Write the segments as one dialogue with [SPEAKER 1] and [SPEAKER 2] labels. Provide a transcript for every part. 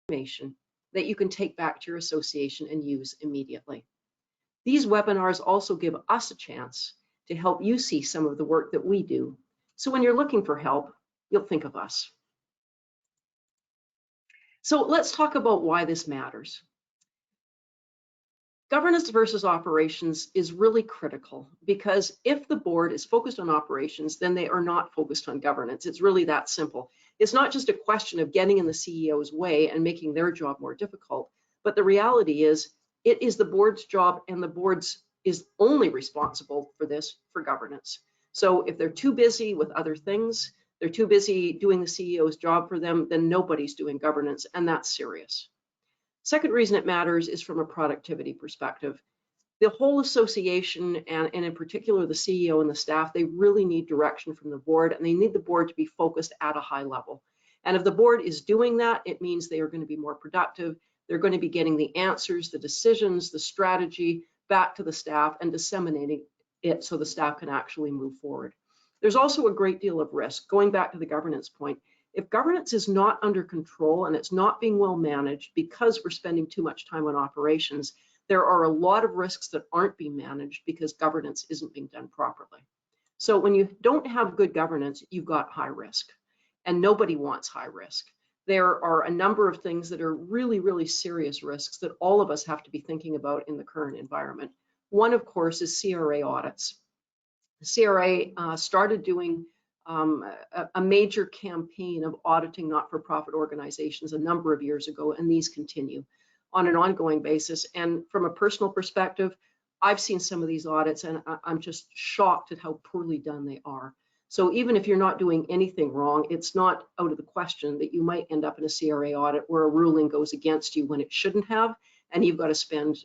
[SPEAKER 1] information that you can take back to your association and use immediately. These webinars also give us a chance to help you see some of the work that we do. So when you're looking for help, you'll think of us. So let's talk about why this matters. Governance versus operations is really critical, because if the board is focused on operations, then they are not focused on governance. It's really that simple. It's not just a question of getting in the CEO's way and making their job more difficult, but the reality is it is the board's job, and the board's is only responsible for this, for governance. So if they're too busy with other things, they're too busy doing the CEO's job for them, then nobody's doing governance, and that's serious. Second reason it matters is from a productivity perspective. The whole association, and in particular the CEO and the staff, they really need direction from the board, and they need the board to be focused at a high level. And if the board is doing that, it means they are going to be more productive. They're going to be getting the answers, the decisions, the strategy back to the staff and disseminating it so the staff can actually move forward. There's also a great deal of risk. Going back to the governance point, if governance is not under control and it's not being well managed because we're spending too much time on operations, there are a lot of risks that aren't being managed because governance isn't being done properly. So when you don't have good governance, you've got high risk, and nobody wants high risk. There are a number of things that are really, really serious risks that all of us have to be thinking about in the current environment. One, of course, is CRA audits. The CRA started doing a major campaign of auditing not-for-profit organizations a number of years ago, and these continue on an ongoing basis. And from a personal perspective, I've seen some of these audits, and I'm just shocked at how poorly done they are. So even if you're not doing anything wrong, it's not out of the question that you might end up in a CRA audit where a ruling goes against you when it shouldn't have, and you've got to spend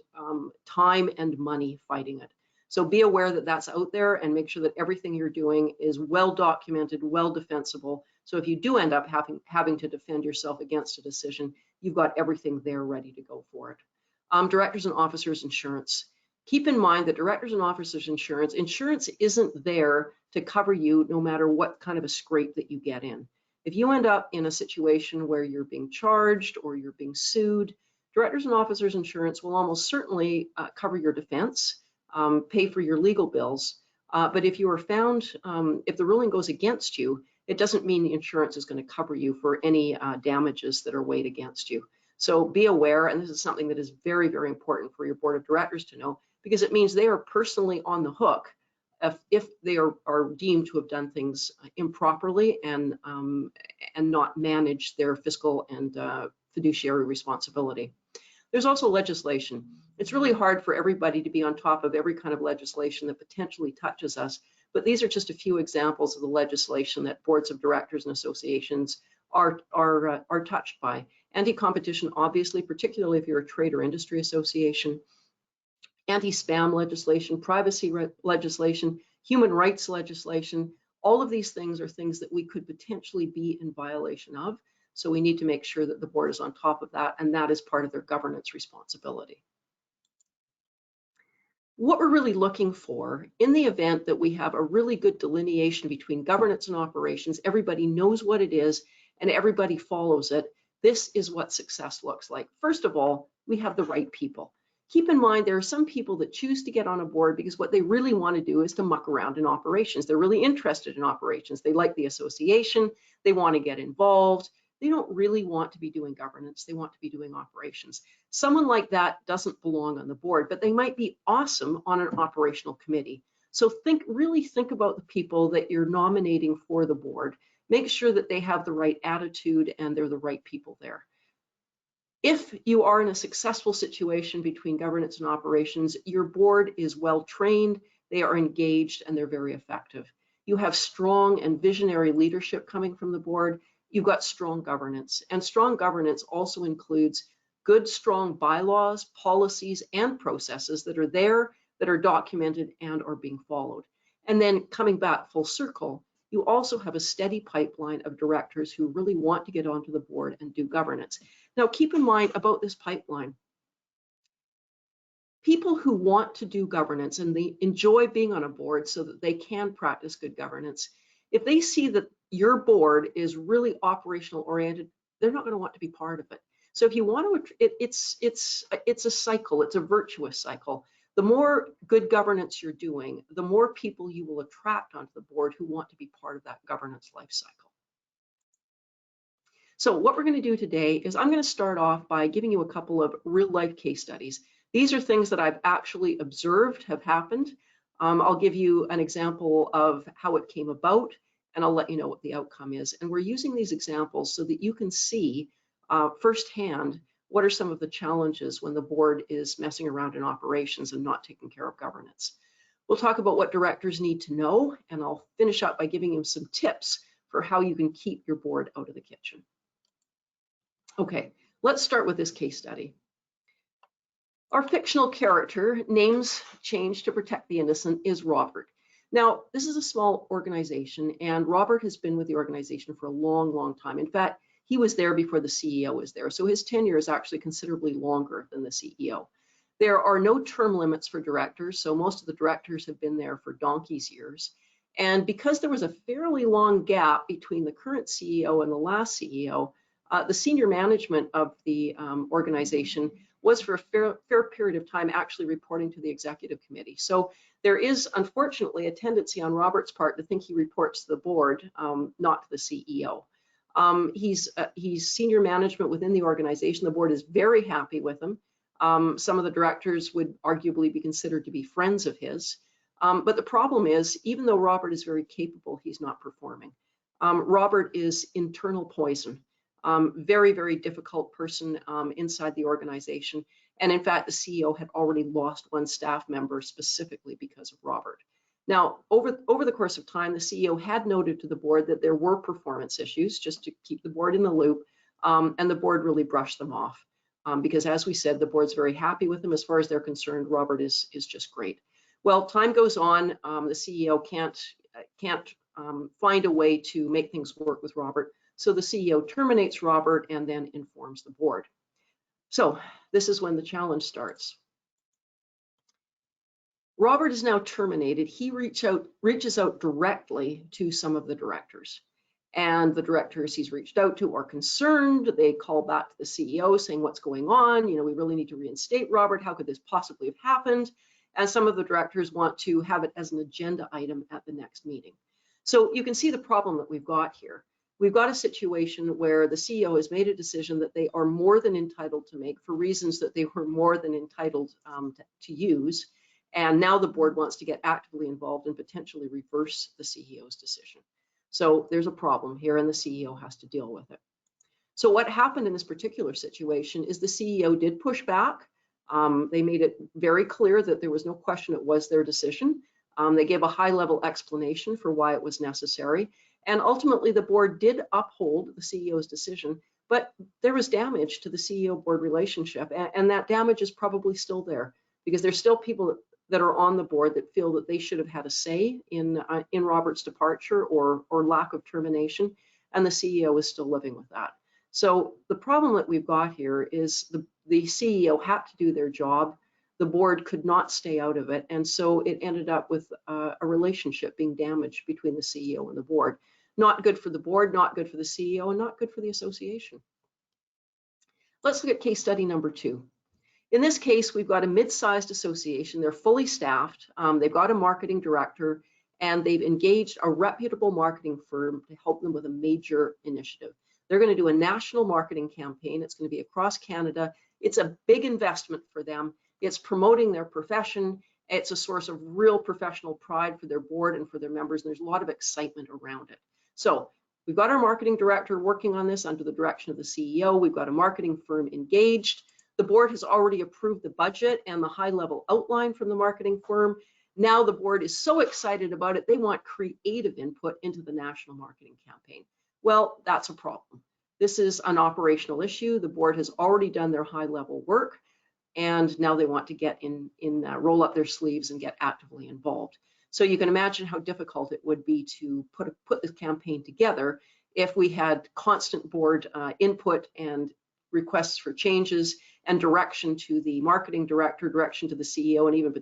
[SPEAKER 1] time and money fighting it. So be aware that that's out there, and make sure that everything you're doing is well documented, well defensible. So if you do end up having to defend yourself against a decision, you've got everything there ready to go for it. Directors and officers insurance. Keep in mind that directors and officers insurance isn't there to cover you no matter what kind of a scrape that you get in. If you end up in a situation where you're being charged or you're being sued, directors and officers insurance will almost certainly cover your defense, pay for your legal bills. But if you are found, if the ruling goes against you, it doesn't mean the insurance is going to cover you for any damages that are weighed against you. So be aware, and this is something that is very, very important for your board of directors to know, because it means they are personally on the hook if they are deemed to have done things improperly and not managed their fiscal and fiduciary responsibility. There's also legislation. It's really hard for everybody to be on top of every kind of legislation that potentially touches us, but these are just a few examples of the legislation that boards of directors and associations are touched by. Anti-competition, obviously, particularly if you're a trade or industry association. Anti-spam legislation, privacy legislation, human rights legislation. All of these things are things that we could potentially be in violation of. So we need to make sure that the board is on top of that, and that is part of their governance responsibility. What we're really looking for in the event that we have a really good delineation between governance and operations, everybody knows what it is and everybody follows it, this is what success looks like. First of all, we have the right people. Keep in mind, there are some people that choose to get on a board because what they really want to do is to muck around in operations. They're really interested in operations. They like the association. They want to get involved. They don't really want to be doing governance. They want to be doing operations. Someone like that doesn't belong on the board, but they might be awesome on an operational committee. So really think about the people that you're nominating for the board. Make sure that they have the right attitude and they're the right people there. If you are in a successful situation between governance and operations, your board is well trained, they are engaged, and they're very effective. You have strong and visionary leadership coming from the board. You've got strong governance, and strong governance also includes good, strong bylaws, policies, and processes that are there, that are documented and are being followed. And then coming back full circle, you also have a steady pipeline of directors who really want to get onto the board and do governance. Now, keep in mind about this pipeline. People who want to do governance and they enjoy being on a board so that they can practice good governance, if they see that your board is really operational oriented, they're not going to want to be part of it. So if you want to, it's a cycle, it's a virtuous cycle. The more good governance you're doing, the more people you will attract onto the board who want to be part of that governance life cycle. So what we're going to do today is I'm going to start off by giving you a couple of real life case studies. These are things that I've actually observed have happened. I'll give you an example of how it came about, and I'll let you know what the outcome is. And we're using these examples so that you can see firsthand what are some of the challenges when the board is messing around in operations and not taking care of governance. We'll talk about what directors need to know, and I'll finish up by giving you some tips for how you can keep your board out of the kitchen. Okay, let's start with this case study. Our fictional character, names changed to protect the innocent, is Robert. Now, this is a small organization, and Robert has been with the organization for a long, long time. In fact, he was there before the CEO was there, so his tenure is actually considerably longer than the CEO. There are no term limits for directors, so most of the directors have been there for donkey's years. And because there was a fairly long gap between the current CEO and the last CEO, the senior management of the organization was for a fair period of time actually reporting to the executive committee. So there is unfortunately a tendency on Robert's part to think he reports to the board, not to the CEO. He's senior management within the organization. The board is very happy with him. Some of the directors would arguably be considered to be friends of his. But the problem is, even though Robert is very capable, he's not performing. Robert is internal poison. Very, very difficult person inside the organization. And in fact, the CEO had already lost one staff member specifically because of Robert. Now, over the course of time, the CEO had noted to the board that there were performance issues, just to keep the board in the loop, and the board really brushed them off. Because as we said, the board's very happy with him. As far as they're concerned, Robert is just great. Well, time goes on, the CEO can't find a way to make things work with Robert. So the CEO terminates Robert and then informs the board. So this is when the challenge starts. Robert is now terminated. He reaches out directly to some of the directors. And the directors he's reached out to are concerned. They call back to the CEO saying, what's going on? You know, we really need to reinstate Robert. How could this possibly have happened? And some of the directors want to have it as an agenda item at the next meeting. So you can see the problem that we've got here. We've got a situation where the CEO has made a decision that they are more than entitled to make for reasons that they were more than entitled to use. And now the board wants to get actively involved and potentially reverse the CEO's decision. So there's a problem here and the CEO has to deal with it. So what happened in this particular situation is the CEO did push back. They made it very clear that there was no question it was their decision. They gave a high-level explanation for why it was necessary. And ultimately, the board did uphold the CEO's decision, but there was damage to the CEO-board relationship, and that damage is probably still there because there's still people that are on the board that feel that they should have had a say in Robert's departure or lack of termination, and the CEO is still living with that. So the problem that we've got here is the CEO had to do their job. The board could not stay out of it, and so it ended up with a relationship being damaged between the CEO and the board. Not good for the board, not good for the CEO, and not good for the association. Let's look at case study number 2. In this case, we've got a mid-sized association. They're fully staffed. They've got a marketing director, and they've engaged a reputable marketing firm to help them with a major initiative. They're going to do a national marketing campaign. It's going to be across Canada. It's a big investment for them. It's promoting their profession. It's a source of real professional pride for their board and for their members, and there's a lot of excitement around it. So we've got our marketing director working on this under the direction of the CEO. We've got a marketing firm engaged. The board has already approved the budget and the high-level outline from the marketing firm. Now the board is so excited about it, they want creative input into the national marketing campaign. Well, that's a problem. This is an operational issue. The board has already done their high-level work, and now they want to get roll up their sleeves and get actively involved. So you can imagine how difficult it would be to put this campaign together if we had constant board input and requests for changes and direction to the marketing director, direction to the CEO, and even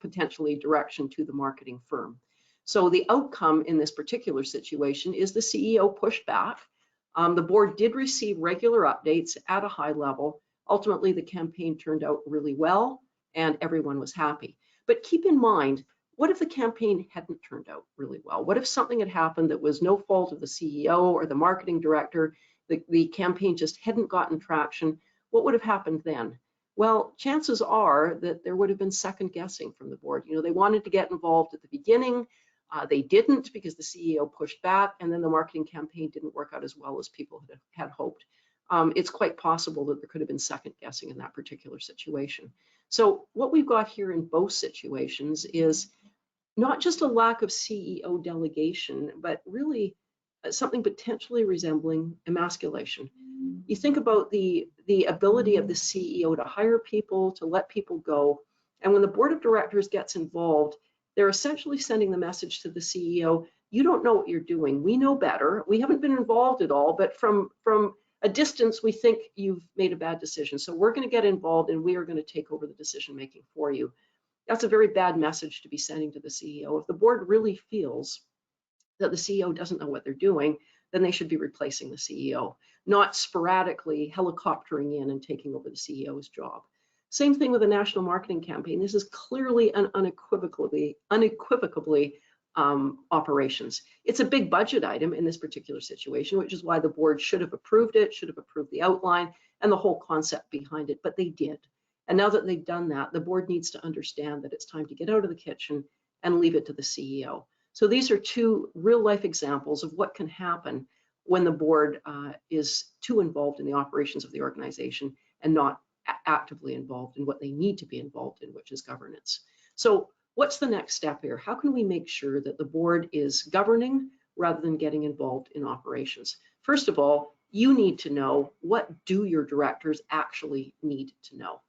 [SPEAKER 1] potentially direction to the marketing firm. So the outcome in this particular situation is the CEO pushed back. The board did receive regular updates at a high level. Ultimately, the campaign turned out really well and everyone was happy. But keep in mind, what if the campaign hadn't turned out really well? What if something had happened that was no fault of the CEO or the marketing director? The campaign just hadn't gotten traction. What would have happened then? Well, chances are that there would have been second guessing from the board. You know, they wanted to get involved at the beginning. They didn't because the CEO pushed back, and then the marketing campaign didn't work out as well as people had hoped. It's quite possible that there could have been second guessing in that particular situation. So what we've got here in both situations is not just a lack of CEO delegation, but really something potentially resembling emasculation. You think about the ability of the CEO to hire people, to let people go, and when the board of directors gets involved, they're essentially sending the message to the CEO, you don't know what you're doing. We know better. We haven't been involved at all, but from a distance, we think you've made a bad decision. So we're going to get involved and we are going to take over the decision making for you. That's a very bad message to be sending to the CEO. If the board really feels that the CEO doesn't know what they're doing, then they should be replacing the CEO, not sporadically helicoptering in and taking over the CEO's job. Same thing with a national marketing campaign. This is clearly and unequivocally operations. It's a big budget item in this particular situation, which is why the board should have approved it, should have approved the outline and the whole concept behind it, but they did. And now that they've done that, the board needs to understand that it's time to get out of the kitchen and leave it to the CEO. So these are two real life examples of what can happen when the board is too involved in the operations of the organization and not actively involved in what they need to be involved in, which is governance. So what's the next step here? How can we make sure that the board is governing rather than getting involved in operations? First of all, you need to know, what do your directors actually need to know?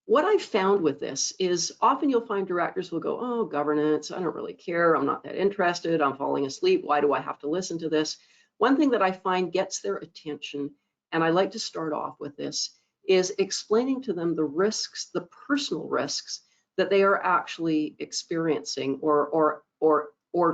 [SPEAKER 1] What I've found with this is often you'll find directors will go, oh, governance, I don't really care. I'm not that interested. I'm falling asleep. Why do I have to listen to this? One thing that I find gets their attention, and I like to start off with this, is explaining to them the risks, the personal risks that they are actually experiencing or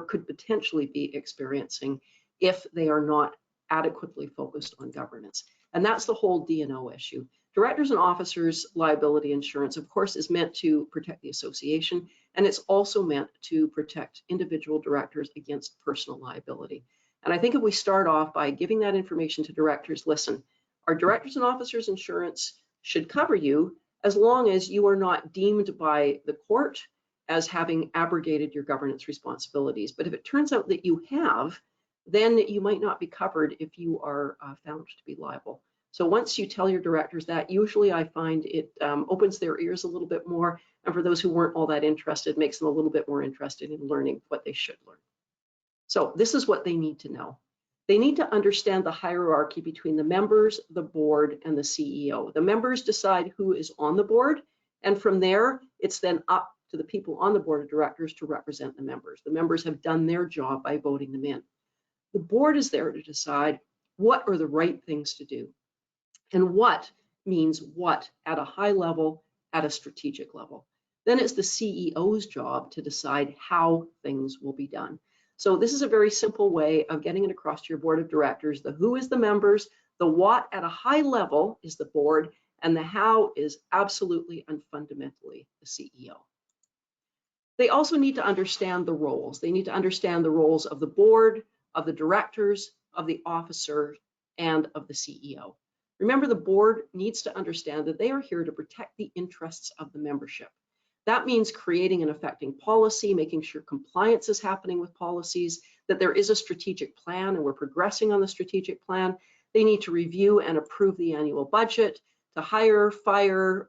[SPEAKER 1] could potentially be experiencing if they are not adequately focused on governance. And that's the whole D&O issue. Directors and officers liability insurance, of course, is meant to protect the association, and it's also meant to protect individual directors against personal liability. And I think if we start off by giving that information to directors, listen, our directors and officers insurance should cover you as long as you are not deemed by the court as having abrogated your governance responsibilities. But if it turns out that you have, then you might not be covered if you are found to be liable. So once you tell your directors that, usually I find it opens their ears a little bit more, and for those who weren't all that interested, makes them a little bit more interested in learning what they should learn. So this is what they need to know. They need to understand the hierarchy between the members, the board, and the CEO. The members decide who is on the board, and from there, it's then up to the people on the board of directors to represent the members. The members have done their job by voting them in. The board is there to decide what are the right things to do. And what means what at a high level, at a strategic level. Then it's the CEO's job to decide how things will be done. So this is a very simple way of getting it across to your board of directors. The who is the members, the what at a high level is the board, and the how is absolutely and fundamentally the CEO. They also need to understand the roles. They need to understand the roles of the board, of the directors, of the officer, and of the CEO. Remember, the board needs to understand that they are here to protect the interests of the membership. That means creating and affecting policy, making sure compliance is happening with policies, that there is a strategic plan and we're progressing on the strategic plan. They need to review and approve the annual budget, to hire, fire,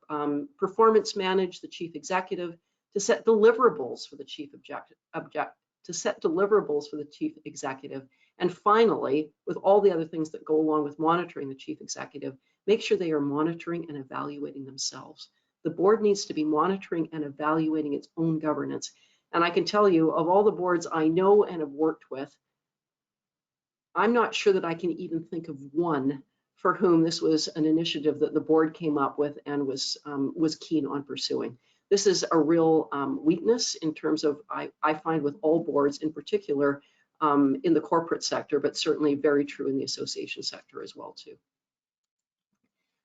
[SPEAKER 1] performance manage the chief executive, to set deliverables for the chief executive. And finally, with all the other things that go along with monitoring the chief executive, make sure they are monitoring and evaluating themselves. The board needs to be monitoring and evaluating its own governance. And I can tell you, of all the boards I know and have worked with, I'm not sure that I can even think of one for whom this was an initiative that the board came up with and was keen on pursuing. This is a real weakness in terms of, I find with all boards in particular, in the corporate sector, but certainly very true in the association sector as well too.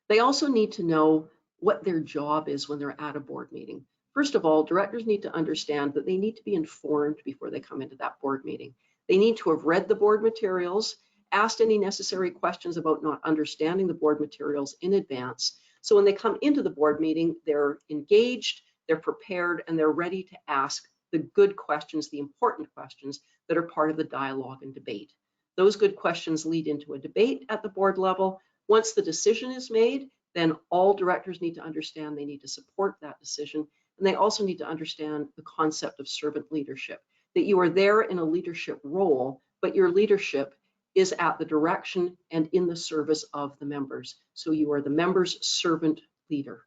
[SPEAKER 1] They also need to know what their job is when they're at a board meeting. First of all, directors need to understand that they need to be informed before they come into that board meeting. They need to have read the board materials, asked any necessary questions about not understanding the board materials in advance. So when they come into the board meeting, they're engaged, they're prepared, and they're ready to ask the good questions, the important questions that are part of the dialogue and debate. Those good questions lead into a debate at the board level. Once the decision is made, then all directors need to understand they need to support that decision. And they also need to understand the concept of servant leadership, that you are there in a leadership role, but your leadership is at the direction and in the service of the members. So you are the members' servant leader.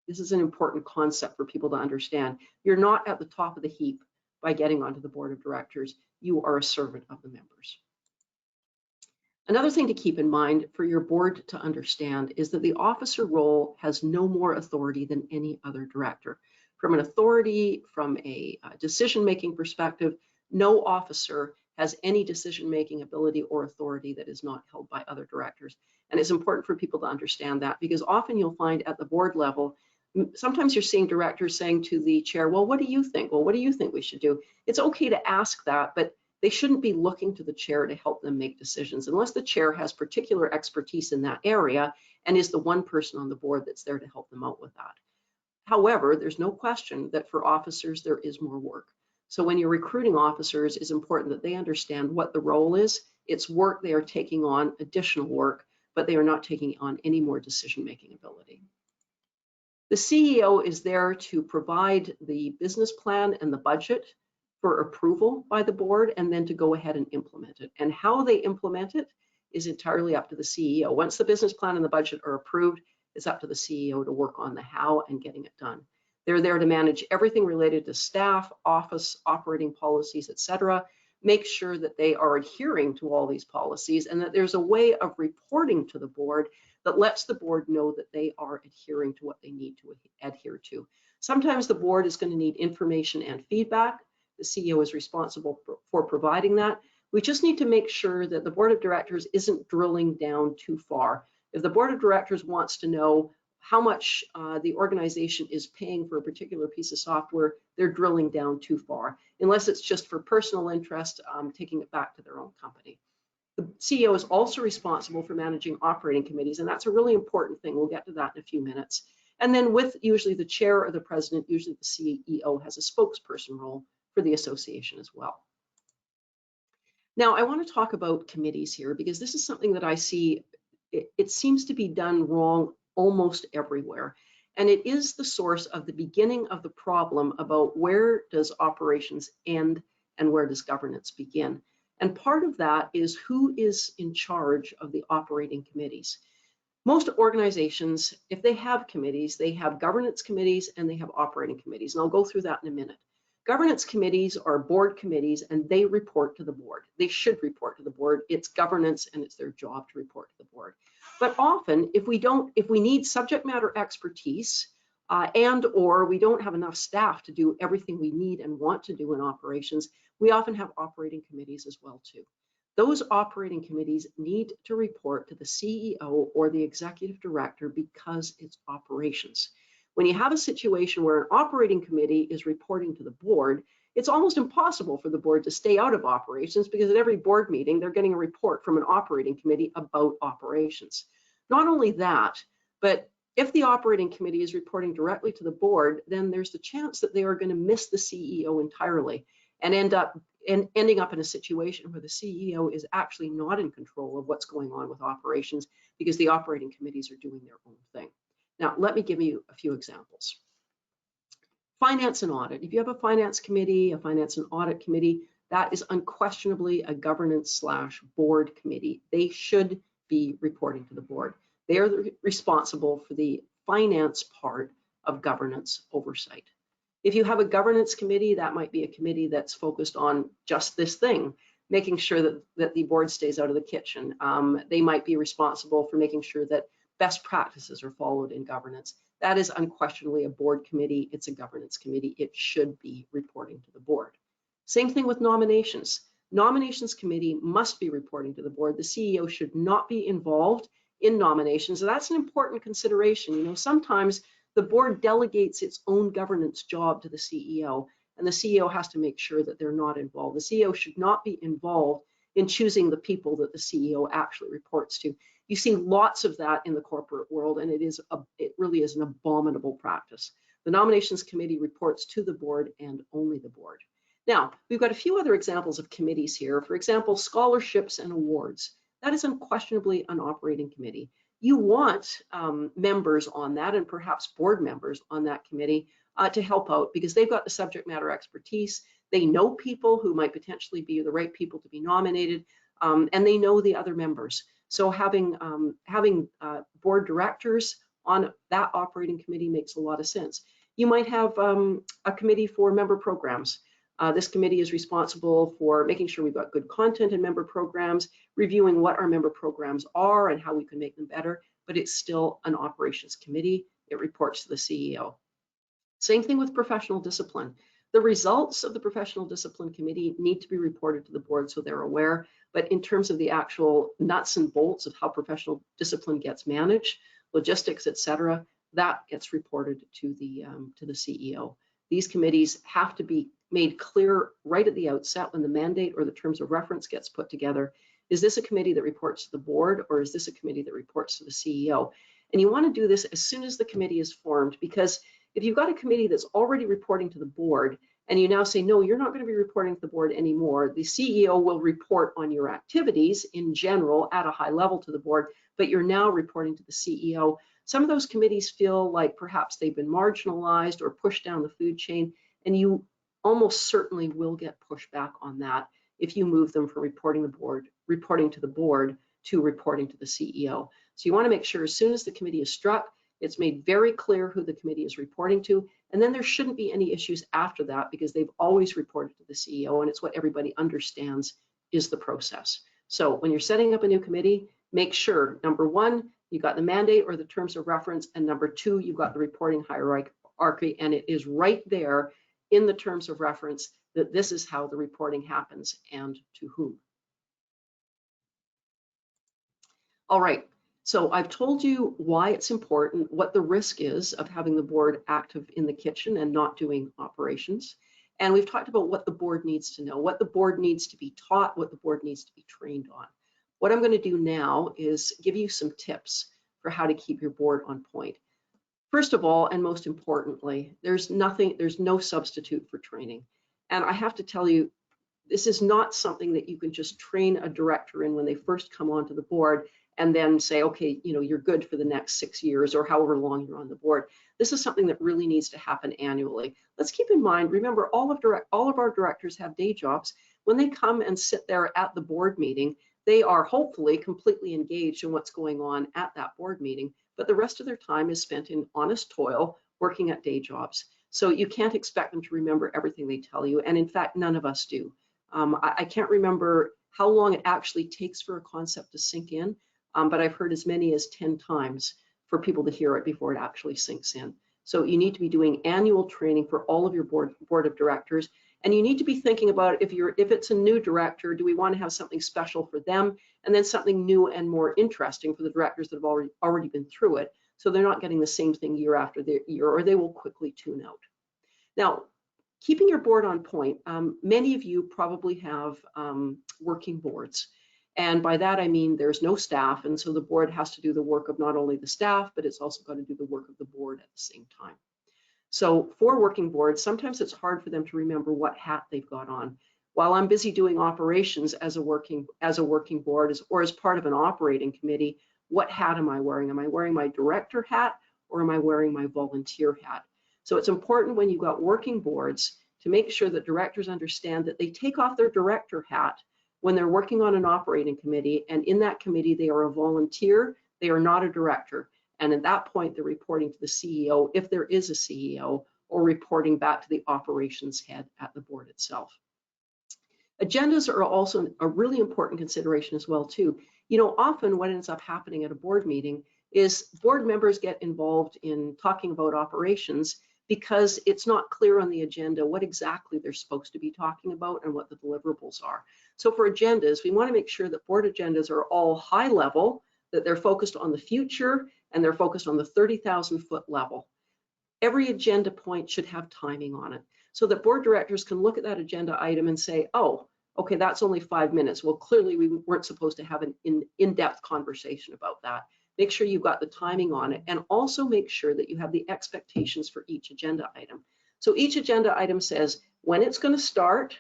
[SPEAKER 1] This is an important concept for people to understand. You're not at the top of the heap by getting onto the board of directors. You are a servant of the members. Another thing to keep in mind for your board to understand is that the officer role has no more authority than any other director. From an authority, from a decision-making perspective, no officer has any decision-making ability or authority that is not held by other directors. And it's important for people to understand that, because often you'll find at the board level, sometimes you're seeing directors saying to the chair, well, what do you think? Well, what do you think we should do? It's okay to ask that, but they shouldn't be looking to the chair to help them make decisions unless the chair has particular expertise in that area and is the one person on the board that's there to help them out with that. However, there's no question that for officers, there is more work. So when you're recruiting officers, it's important that they understand what the role is. It's work, they are taking on additional work, but they are not taking on any more decision-making ability. The CEO is there to provide the business plan and the budget for approval by the board, and then to go ahead and implement it. And how they implement it is entirely up to the CEO. Once the business plan and the budget are approved, it's up to the CEO to work on the how and getting it done. They're there to manage everything related to staff, office, operating policies, etc. Make sure that they are adhering to all these policies and that there's a way of reporting to the board that lets the board know that they are adhering to what they need to adhere to. Sometimes the board is going to need information and feedback. The CEO is responsible for providing that. We just need to make sure that the board of directors isn't drilling down too far. If the board of directors wants to know how much the organization is paying for a particular piece of software, they're drilling down too far, unless it's just for personal interest, taking it back to their own company. The CEO is also responsible for managing operating committees, and that's a really important thing. We'll get to that in a few minutes. And then with usually the chair or the president, usually the CEO has a spokesperson role for the association as well. Now, I want to talk about committees here, because this is something that I see, it seems to be done wrong almost everywhere. And it is the source of the beginning of the problem about where does operations end and where does governance begin. And part of that is who is in charge of the operating committees. Most organizations, if they have committees, they have governance committees and they have operating committees. And I'll go through that in a minute. Governance committees are board committees and they report to the board. They should report to the board. It's governance and it's their job to report to the board. But often, if we need subject matter expertise and or we don't have enough staff to do everything we need and want to do in operations, we often have operating committees as well too. Those operating committees need to report to the CEO or the executive director because it's operations. When you have a situation where an operating committee is reporting to the board, it's almost impossible for the board to stay out of operations, because at every board meeting, they're getting a report from an operating committee about operations. Not only that, but if the operating committee is reporting directly to the board, then there's the chance that they are going to miss the CEO entirely and ending up in a situation where the CEO is actually not in control of what's going on with operations, because the operating committees are doing their own thing. Now, let me give you a few examples. Finance and audit. If you have a finance committee, a finance and audit committee, that is unquestionably a governance/board committee. They should be reporting to the board. They are responsible for the finance part of governance oversight. If you have a governance committee, that might be a committee that's focused on just this thing, making sure that the board stays out of the kitchen. They might be responsible for making sure that best practices are followed in governance. That is unquestionably a board committee. It's a governance committee. It should be reporting to the board. Same thing with nominations. Nominations committee must be reporting to the board. The CEO should not be involved in nominations. So that's an important consideration. You know, sometimes the board delegates its own governance job to the CEO, and the CEO has to make sure that they're not involved. The CEO should not be involved in choosing the people that the CEO actually reports to. You see lots of that in the corporate world, and it really is an abominable practice. The nominations committee reports to the board and only the board. Now, we've got a few other examples of committees here. For example, scholarships and awards. That is unquestionably an operating committee. You want members on that, and perhaps board members on that committee to help out, because they've got the subject matter expertise. They know people who might potentially be the right people to be nominated, and they know the other members. So having board directors on that operating committee makes a lot of sense. You might have a committee for member programs. This committee is responsible for making sure we've got good content in member programs, reviewing what our member programs are and how we can make them better, but it's still an operations committee. It reports to the CEO. Same thing with professional discipline. The results of the professional discipline committee need to be reported to the board so they're aware, but in terms of the actual nuts and bolts of how professional discipline gets managed, logistics, etc., that gets reported to the CEO. These committees have to be made clear right at the outset when the mandate or the terms of reference gets put together. Is this a committee that reports to the board, or is this a committee that reports to the CEO? And you want to do this as soon as the committee is formed, because if you've got a committee that's already reporting to the board and you now say, no, you're not going to be reporting to the board anymore, the CEO will report on your activities in general at a high level to the board, but you're now reporting to the CEO. Some of those committees feel like perhaps they've been marginalized or pushed down the food chain, and you almost certainly will get pushback on that if you move them from reporting to the board to reporting to the CEO. So you want to make sure as soon as the committee is struck, it's made very clear who the committee is reporting to, and then there shouldn't be any issues after that because they've always reported to the CEO, and it's what everybody understands is the process. So when you're setting up a new committee, make sure, number one, you got the mandate or the terms of reference, and number two, you've got the reporting hierarchy, and it is right there in the terms of reference that this is how the reporting happens and to whom. All right, so I've told you why it's important, what the risk is of having the board active in the kitchen and not doing operations. And we've talked about what the board needs to know, what the board needs to be taught, what the board needs to be trained on. What I'm going to do now is give you some tips for how to keep your board on point. First of all, and most importantly, there's no substitute for training. And I have to tell you, this is not something that you can just train a director in when they first come onto the board and then say, okay, you know, you're good for the next 6 years or however long you're on the board. This is something that really needs to happen annually. Let's keep in mind, remember, all of our directors have day jobs. When they come and sit there at the board meeting, they are hopefully completely engaged in what's going on at that board meeting, but the rest of their time is spent in honest toil working at day jobs. So you can't expect them to remember everything they tell you, and in fact, none of us do. I can't remember how long it actually takes for a concept to sink in, but I've heard as many as 10 times for people to hear it before it actually sinks in. So you need to be doing annual training for all of your board of directors, and you need to be thinking about if it's a new director, do we want to have something special for them, and then something new and more interesting for the directors that have already been through it, so they're not getting the same thing year after year, or they will quickly tune out. Now, keeping your board on point, many of you probably have working boards. And by that, I mean there's no staff. And so the board has to do the work of not only the staff, but it's also got to do the work of the board at the same time. So for working boards, sometimes it's hard for them to remember what hat they've got on. While I'm busy doing operations as a working board or as part of an operating committee, what hat am I wearing? Am I wearing my director hat or am I wearing my volunteer hat? So it's important when you've got working boards to make sure that directors understand that they take off their director hat when they're working on an operating committee, and in that committee they are a volunteer, they are not a director. And at that point, they're reporting to the CEO, if there is a CEO, or reporting back to the operations head at the board itself. Agendas are also a really important consideration as well, too. You know, often what ends up happening at a board meeting is board members get involved in talking about operations because it's not clear on the agenda what exactly they're supposed to be talking about and what the deliverables are. So for agendas, we want to make sure that board agendas are all high level, that they're focused on the future, and they're focused on the 30,000-foot level. Every agenda point should have timing on it so that board directors can look at that agenda item and say, oh, okay, that's only 5 minutes. Well, clearly we weren't supposed to have an in-depth conversation about that. Make sure you've got the timing on it, and also make sure that you have the expectations for each agenda item. So each agenda item says when it's going to start,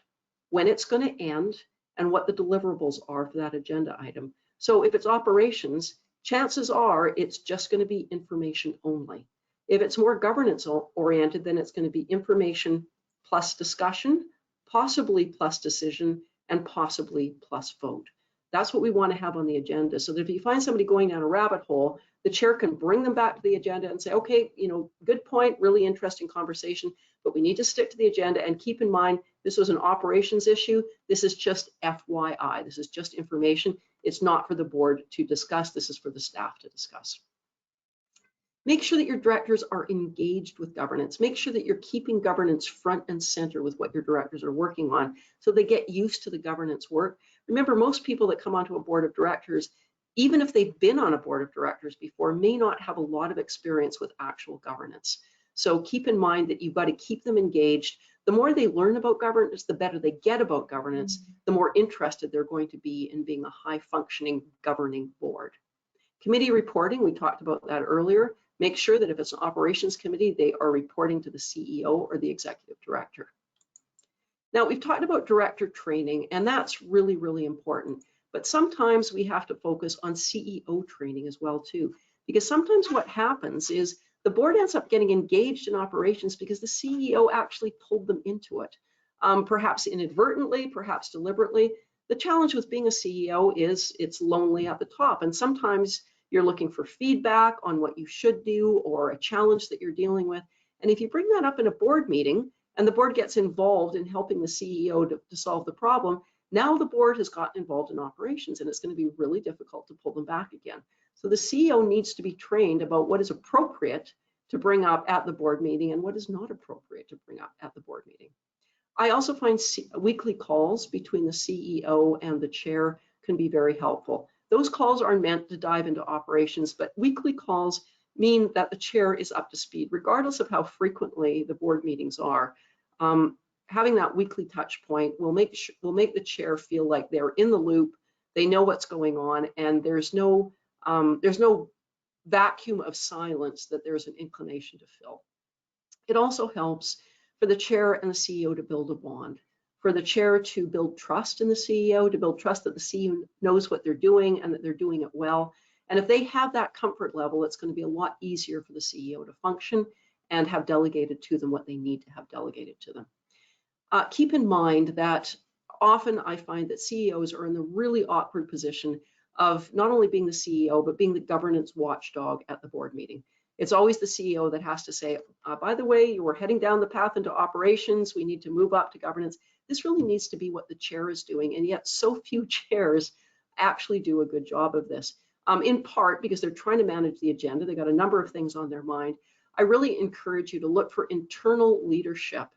[SPEAKER 1] when it's going to end, and what the deliverables are for that agenda item. So if it's operations, chances are it's just going to be information only. If it's more governance oriented, then it's going to be information plus discussion, possibly plus decision, and possibly plus vote. That's what we want to have on the agenda, so that if you find somebody going down a rabbit hole, the chair can bring them back to the agenda and say, okay, good point, really interesting conversation, but we need to stick to the agenda and keep in mind this was an operations issue. This is just FYI. This is just information. It's not for the board to discuss. This is for the staff to discuss. Make sure that your directors are engaged with governance. Make sure that you're keeping governance front and center with what your directors are working on so they get used to the governance work. Remember, most people that come onto a board of directors, even if they've been on a board of directors before, may not have a lot of experience with actual governance. So keep in mind that you've got to keep them engaged. The more they learn about governance, the better they get about governance, the more interested they're going to be in being a high-functioning governing board. Committee reporting, we talked about that earlier. Make sure that if it's an operations committee, they are reporting to the CEO or the executive director. Now, we've talked about director training, and that's really, really important. But sometimes we have to focus on CEO training as well, too, because sometimes what happens is the board ends up getting engaged in operations because the CEO actually pulled them into it, perhaps inadvertently, perhaps deliberately. The challenge with being a CEO is it's lonely at the top, and sometimes you're looking for feedback on what you should do or a challenge that you're dealing with. And if you bring that up in a board meeting and the board gets involved in helping the CEO to solve the problem, now the board has gotten involved in operations and it's going to be really difficult to pull them back again. So the CEO needs to be trained about what is appropriate to bring up at the board meeting and what is not appropriate to bring up at the board meeting. I also find weekly calls between the CEO and the chair can be very helpful. Those calls are meant to dive into operations, but weekly calls mean that the chair is up to speed, regardless of how frequently the board meetings are. Having that weekly touch point will make the chair feel like they're in the loop, they know what's going on, and there's no vacuum of silence that there's an inclination to fill. It also helps for the chair and the CEO to build a bond, for the chair to build trust in the CEO, to build trust that the CEO knows what they're doing and that they're doing it well. And if they have that comfort level, it's going to be a lot easier for the CEO to function and have delegated to them what they need to have delegated to them. Keep in mind that often I find that CEOs are in the really awkward position of not only being the CEO, but being the governance watchdog at the board meeting. It's always the CEO that has to say, by the way, you were heading down the path into operations, we need to move up to governance. This really needs to be what the chair is doing, and yet so few chairs actually do a good job of this, in part because they're trying to manage the agenda. They've got a number of things on their mind. I really encourage you to look for internal leadership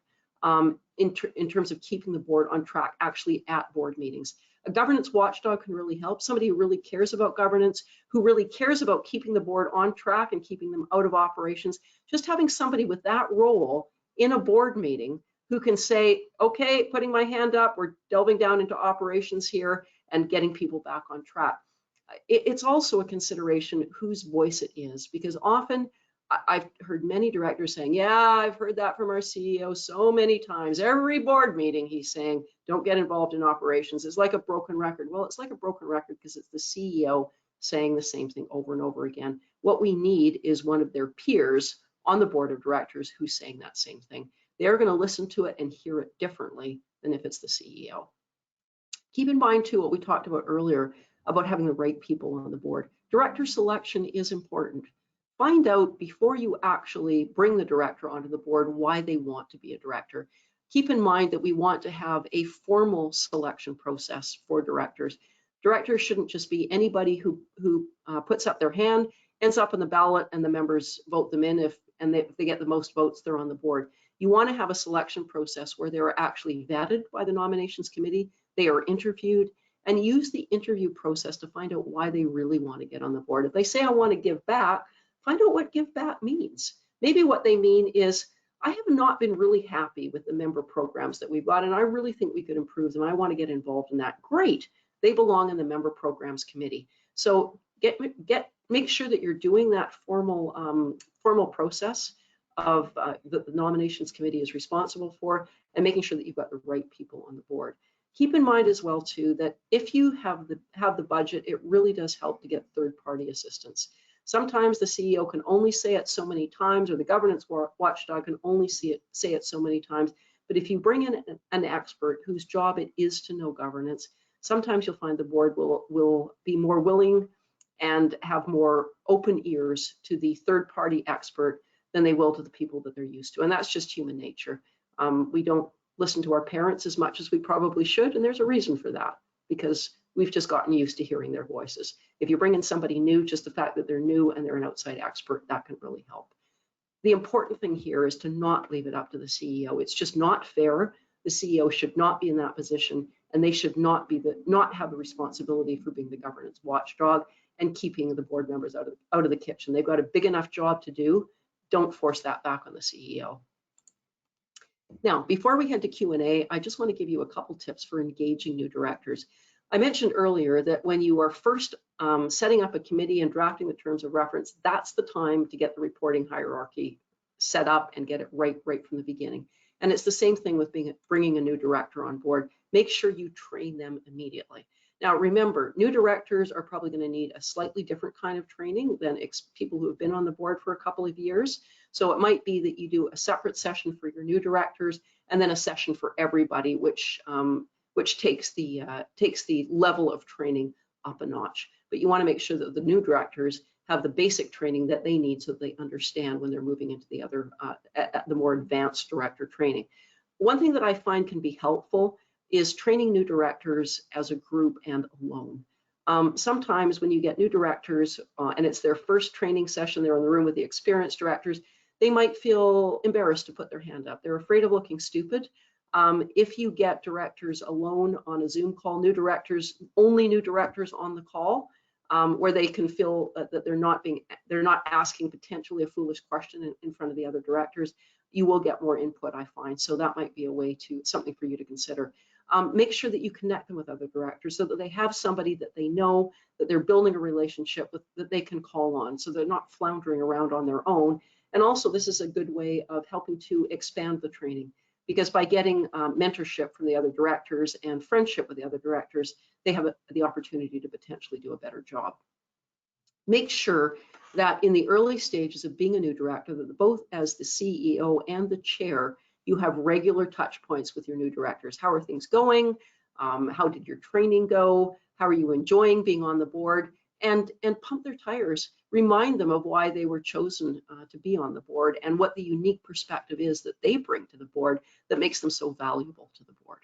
[SPEAKER 1] in terms of keeping the board on track actually at board meetings. A governance watchdog can really help. Somebody who really cares about governance, who really cares about keeping the board on track and keeping them out of operations. Just having somebody with that role in a board meeting who can say, okay, putting my hand up, we're delving down into operations here and getting people back on track. It's also a consideration whose voice it is, because often I've heard many directors saying, yeah, I've heard that from our CEO so many times. Every board meeting he's saying, don't get involved in operations. It's like a broken record. Well, it's like a broken record because it's the CEO saying the same thing over and over again. What we need is one of their peers on the board of directors who's saying that same thing. They're going to listen to it and hear it differently than if it's the CEO. Keep in mind, too, what we talked about earlier about having the right people on the board. Director selection is important. Find out before you actually bring the director onto the board why they want to be a director. Keep in mind that we want to have a formal selection process for directors. Directors shouldn't just be anybody who puts up their hand, ends up on the ballot, and the members vote them in. If they get the most votes, they're on the board. You want to have a selection process where they're actually vetted by the nominations committee. they are interviewed, and use the interview process to find out why they really want to get on the board. If they say, I want to give back, find out what give back means. Maybe what they mean is, I have not been really happy with the member programs that we've got, and I really think we could improve them. I want to get involved in that. Great. They belong in the member programs committee. So make sure that you're doing that formal process of that the nominations committee is responsible for, and making sure that you've got the right people on the board. Keep in mind as well too that if you have the budget, it really does help to get third-party assistance. Sometimes the CEO can only say it so many times, or the governance watchdog can only say it so many times. But if you bring in an expert whose job it is to know governance, sometimes you'll find the board will be more willing and have more open ears to the third-party expert than they will to the people that they're used to. And that's just human nature. We don't listen to our parents as much as we probably should, and there's a reason for that, because we've just gotten used to hearing their voices. If you bring in somebody new, just the fact that they're new and they're an outside expert, that can really help. The important thing here is to not leave it up to the CEO. It's just not fair. The CEO should not be in that position, and they should not have the responsibility for being the governance watchdog and keeping the board members out of the kitchen. They've got a big enough job to do. Don't force that back on the CEO. Now, before we head to Q&A, I just want to give you a couple tips for engaging new directors. I mentioned earlier that when you are first setting up a committee and drafting the terms of reference, that's the time to get the reporting hierarchy set up and get it right from the beginning. And it's the same thing with bringing a new director on board. Make sure you train them immediately. Now, remember, new directors are probably going to need a slightly different kind of training than people who have been on the board for a couple of years. So it might be that you do a separate session for your new directors and then a session for everybody, which takes the level of training up a notch. But you want to make sure that the new directors have the basic training that they need so that they understand when they're moving into the other, the more advanced director training. One thing that I find can be helpful is training new directors as a group and alone. Sometimes when you get new directors and it's their first training session, they're in the room with the experienced directors, they might feel embarrassed to put their hand up. They're afraid of looking stupid. If you get directors alone on a Zoom call, only new directors on the call, where they can feel that they're not asking potentially a foolish question in front of the other directors, you will get more input, I find. So that might be a way something for you to consider. Make sure that you connect them with other directors so that they have somebody that they know, that they're building a relationship with, that they can call on, so they're not floundering around on their own. And also, this is a good way of helping to expand the training, because by getting mentorship from the other directors and friendship with the other directors, they have the opportunity to potentially do a better job. Make sure that in the early stages of being a new director, that both as the CEO and the chair, you have regular touch points with your new directors. How are things going? How did your training go? How are you enjoying being on the board? And pump their tires. Remind them of why they were chosen to be on the board and what the unique perspective is that they bring to the board that makes them so valuable to the board.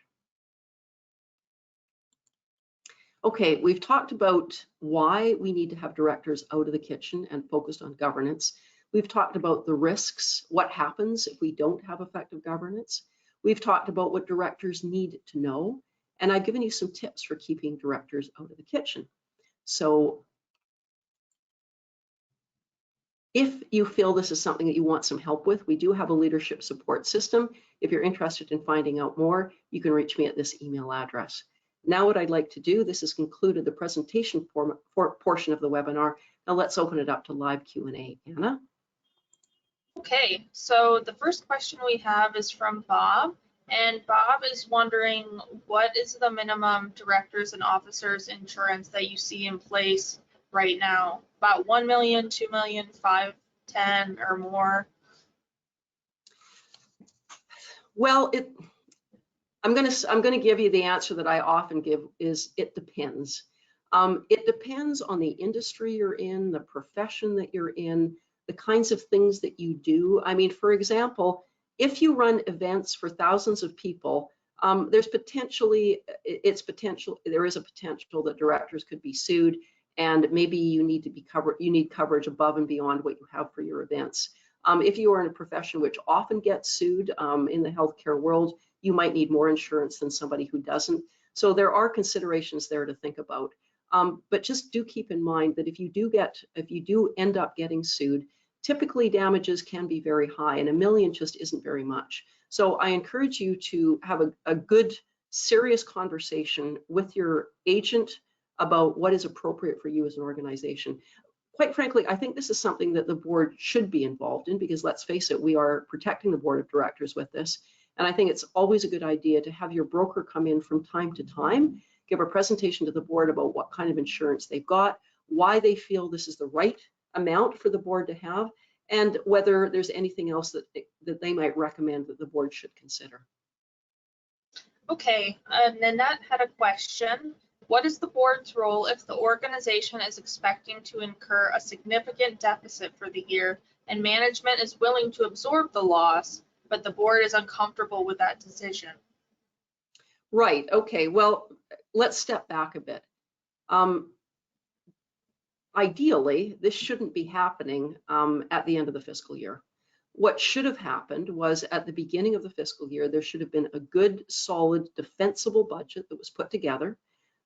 [SPEAKER 1] Okay, we've talked about why we need to have directors out of the kitchen and focused on governance. We've talked about the risks, what happens if we don't have effective governance. We've talked about what directors need to know, and I've given you some tips for keeping directors out of the kitchen. So if you feel this is something that you want some help with, we do have a leadership support system. If you're interested in finding out more, you can reach me at this email address. Now what I'd like to do, this has concluded the presentation portion of the webinar. Now let's open it up to live Q&A. Anna?
[SPEAKER 2] Okay, so the first question we have is from Bob, and Bob is wondering, what is the minimum directors and officers insurance that you see in place right now? About 1 million, 2 million, 5, 10 or more?
[SPEAKER 1] Well, I'm going to give you the answer that I often give is it depends. It depends on the industry you're in, the profession that you're in, the kinds of things that you do. I mean, for example, if you run events for thousands of people, there is a potential that directors could be sued, and maybe you need to be covered. You need coverage above and beyond what you have for your events. If you are in a profession which often gets sued in the healthcare world, you might need more insurance than somebody who doesn't. So there are considerations there to think about. But just do keep in mind that if you do end up getting sued, typically damages can be very high, and $1 million just isn't very much. So I encourage you to have a good, serious conversation with your agent about what is appropriate for you as an organization. Quite frankly, I think this is something that the board should be involved in, because let's face it, we are protecting the board of directors with this. And I think it's always a good idea to have your broker come in from time to time, give a presentation to the board about what kind of insurance they've got, why they feel this is the right amount for the board to have, and whether there's anything else that they might recommend that the board should consider.
[SPEAKER 2] Okay, Nanette had a question. What is the board's role if the organization is expecting to incur a significant deficit for the year and management is willing to absorb the loss, but the board is uncomfortable with that decision?
[SPEAKER 1] Right, okay, well, let's step back a bit. Ideally, this shouldn't be happening at the end of the fiscal year. What should have happened was at the beginning of the fiscal year, there should have been a good, solid, defensible budget that was put together.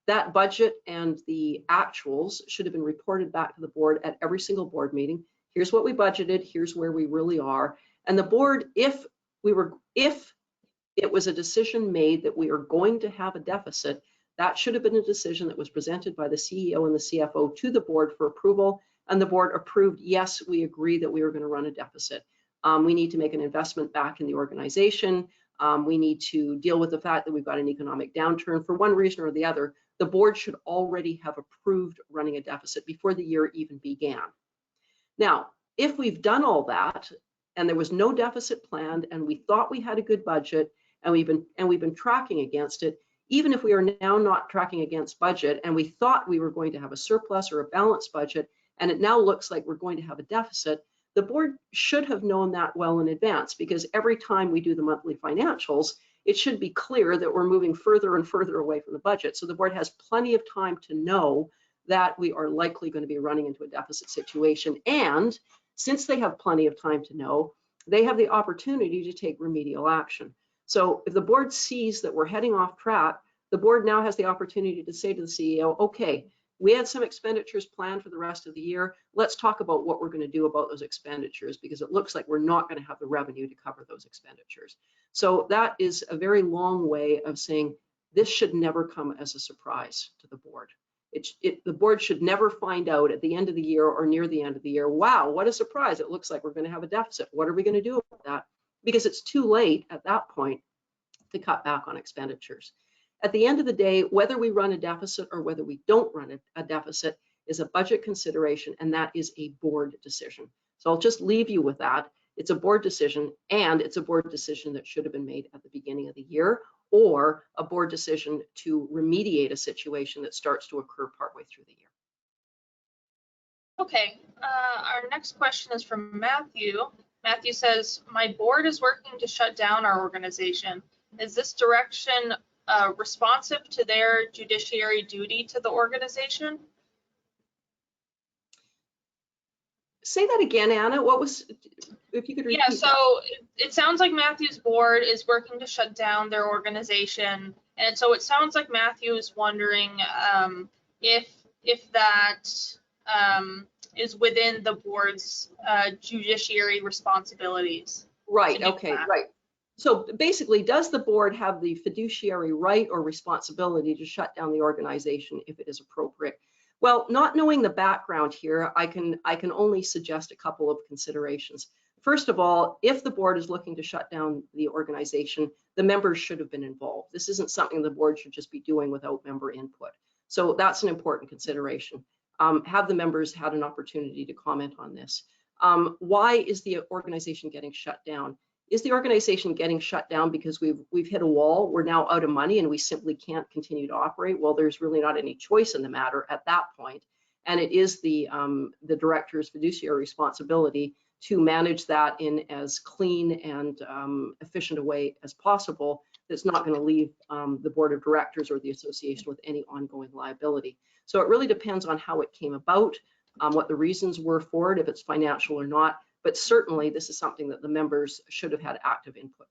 [SPEAKER 1] That budget and the actuals should have been reported back to the board at every single board meeting. Here's what we budgeted, here's where we really are. And the board, if it was a decision made that we are going to have a deficit, that should have been a decision that was presented by the CEO and the CFO to the board for approval, and the board approved, yes, we agree that we are going to run a deficit. We need to make an investment back in the organization. We need to deal with the fact that we've got an economic downturn. For one reason or the other, the board should already have approved running a deficit before the year even began. Now, if we've done all that and there was no deficit planned and we thought we had a good budget and we've been tracking against it, even if we are now not tracking against budget and we thought we were going to have a surplus or a balanced budget and it now looks like we're going to have a deficit, the board should have known that well in advance, because every time we do the monthly financials, it should be clear that we're moving further and further away from the budget. So the board has plenty of time to know that we are likely going to be running into a deficit situation. And since they have plenty of time to know, they have the opportunity to take remedial action. So if the board sees that we're heading off track, the board now has the opportunity to say to the CEO, okay, we had some expenditures planned for the rest of the year. Let's talk about what we're going to do about those expenditures, because it looks like we're not going to have the revenue to cover those expenditures. So that is a very long way of saying this should never come as a surprise to the board. The board should never find out at the end of the year or near the end of the year, wow, what a surprise. It looks like we're going to have a deficit. What are we going to do about that? Because it's too late at that point to cut back on expenditures. At the end of the day, whether we run a deficit or whether we don't run a deficit is a budget consideration, and that is a board decision. So I'll just leave you with that. It's a board decision, and it's a board decision that should have been made at the beginning of the year, or a board decision to remediate a situation that starts to occur partway through the year.
[SPEAKER 2] Okay, our next question is from Matthew. Matthew says, my board is working to shut down our organization. Is this direction responsive to their judiciary duty to the organization?
[SPEAKER 1] Say that again, Anna. What was, if you could repeat?
[SPEAKER 2] Yeah, so it sounds like Matthew's board is working to shut down their organization. And so it sounds like Matthew is wondering if that is within the board's judiciary responsibilities.
[SPEAKER 1] Right, okay, right. So basically, does the board have the fiduciary right or responsibility to shut down the organization if it is appropriate? Well, not knowing the background here, I can only suggest a couple of considerations. First of all, if the board is looking to shut down the organization, the members should have been involved. This isn't something the board should just be doing without member input. So that's an important consideration. Have the members had an opportunity to comment on this? Why is the organization getting shut down? Is the organization getting shut down because we've hit a wall, we're now out of money and we simply can't continue to operate? Well, there's really not any choice in the matter at that point. And it is the director's fiduciary responsibility to manage that in as clean and efficient a way as possible that's not going to leave the board of directors or the association with any ongoing liability. So it really depends on how it came about, what the reasons were for it, if it's financial or not. But certainly this is something that the members should have had active input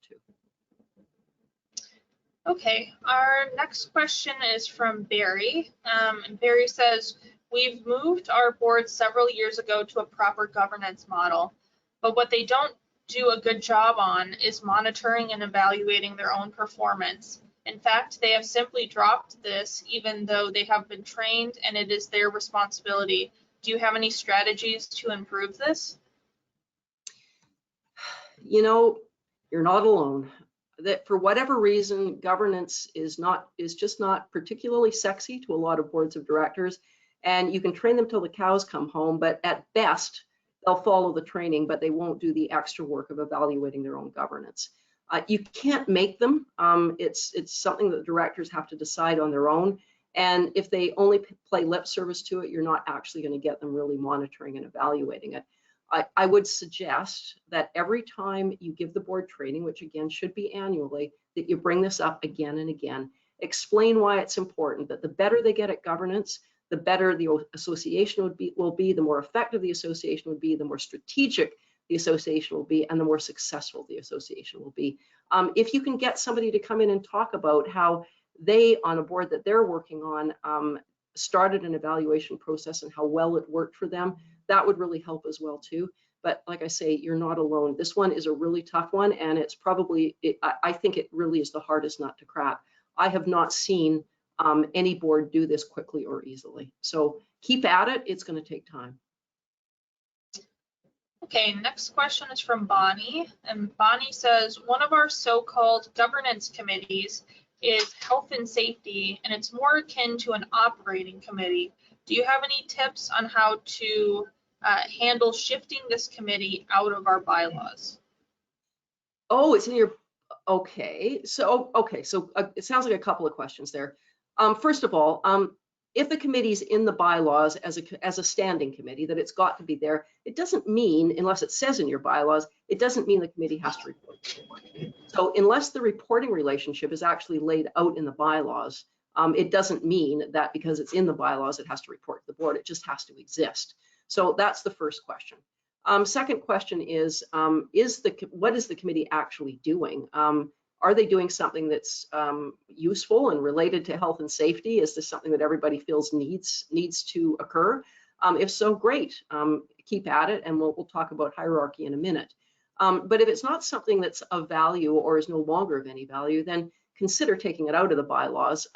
[SPEAKER 1] to.
[SPEAKER 2] Okay, our next question is from Barry. And Barry says, we've moved our board several years ago to a proper governance model, but what they don't do a good job on is monitoring and evaluating their own performance. In fact, they have simply dropped this even though they have been trained and it is their responsibility. Do you have any strategies to improve this?
[SPEAKER 1] You know, you're not alone. That for whatever reason, governance is just not particularly sexy to a lot of boards of directors. And you can train them till the cows come home, but at best, they'll follow the training, but they won't do the extra work of evaluating their own governance. You can't make them. It's something that directors have to decide on their own. And if they only play lip service to it, you're not actually going to get them really monitoring and evaluating it. I would suggest that every time you give the board training, which again should be annually, that you bring this up again and again. Explain why it's important, that the better they get at governance, the better the association will be, the more effective the association would be, the more strategic the association will be, and the more successful the association will be. If you can get somebody to come in and talk about how they, on a board that they're working on, started an evaluation process and how well it worked for them, that would really help as well too. But like I say, you're not alone. This one is a really tough one, and it's probably, I think it really is the hardest nut to crack. I have not seen any board do this quickly or easily. So keep at it. It's going to take time.
[SPEAKER 2] Okay, next question is from Bonnie, and Bonnie says, one of our so-called governance committees is health and safety, and it's more akin to an operating committee. Do you have any tips on how to handle shifting this committee out of our bylaws?
[SPEAKER 1] Oh, it's in your, okay. So it sounds like a couple of questions there. First of all, if the committee's in the bylaws as a standing committee, that it's got to be there, it doesn't mean, unless it says in your bylaws, it doesn't mean the committee has to report to the board. So unless the reporting relationship is actually laid out in the bylaws, it doesn't mean that because it's in the bylaws, it has to report to the board. It just has to exist. So that's the first question. Second question is what is the committee actually doing? Are they doing something that's useful and related to health and safety? Is this something that everybody feels needs to occur? If so, great. Keep at it, and we'll talk about hierarchy in a minute. But if it's not something that's of value or is no longer of any value, then consider taking it out of the bylaws.